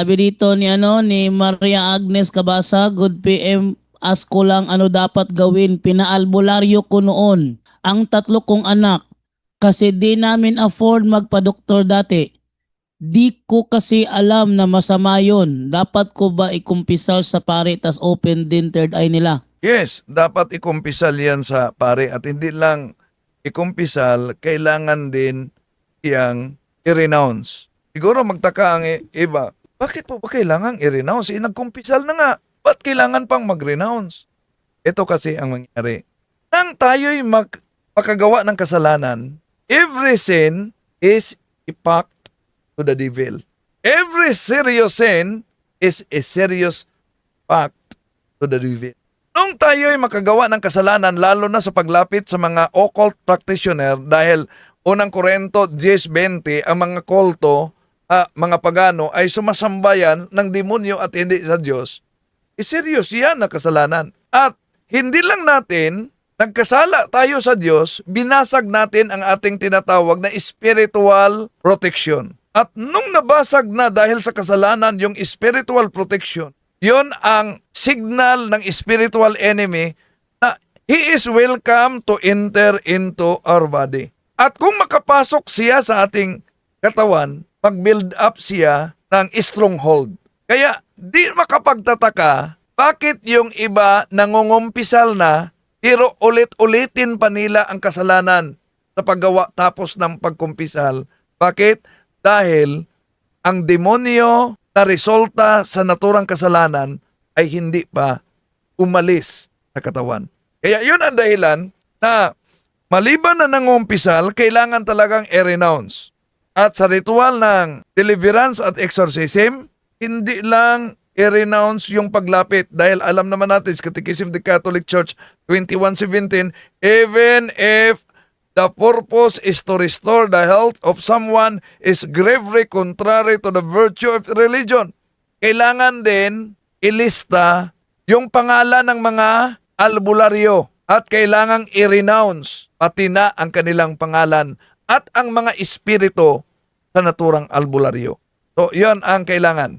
Sabi dito ni Maria Agnes Cabasa, good PM, ask ko lang ano dapat gawin. Pinaalbularyo ko noon ang 3 kong anak kasi di namin afford magpa-doktor dati. Di ko kasi alam na masama yun. Dapat ko ba ikumpisal sa pare tas open din third eye nila? Yes, dapat ikumpisal yan sa pare at hindi lang ikumpisal, kailangan din iyang i-renounce. Siguro magtaka ang iba, bakit po ba kailangan i-renounce? Nagkumpisal na nga, ba't kailangan pang mag-renounce? Ito kasi ang mangyari. Nang tayo'y makagawa ng kasalanan, every sin is a pact to the devil. Every serious sin is a serious pact to the devil. Nung tayo'y makagawa ng kasalanan, lalo na sa paglapit sa mga occult practitioner, dahil unang Korento 10:20, ang mga kulto, mga pagano, ay sumasambayan ng demonyo at hindi sa Diyos, serious yan na kasalanan. At hindi lang natin nagkasala tayo sa Diyos, binasag natin ang ating tinatawag na spiritual protection. At nung nabasag na dahil sa kasalanan yung spiritual protection, yon ang signal ng spiritual enemy na he is welcome to enter into our body. At kung makapasok siya sa ating katawan, mag-build up siya ng stronghold. Kaya di makapagtataka bakit yung iba nangungumpisal na pero ulit-ulitin pa nila ang kasalanan sa paggawa tapos ng pagkumpisal. Bakit? Dahil ang demonyo na resulta sa naturang kasalanan ay hindi pa umalis sa katawan. Kaya yun ang dahilan na maliban na nangumpisal, kailangan talagang i-renounce. At sa ritual ng deliverance at exorcism, hindi lang i-renounce yung paglapit dahil alam naman natin sa Catechism of the Catholic Church 21:17, even if the purpose is to restore the health of someone is gravely contrary to the virtue of religion. Kailangan din ilista yung pangalan ng mga albularyo at kailangang i-renounce pati na ang kanilang pangalan at ang mga espiritu sa naturang albularyo. So, yan ang kailangan.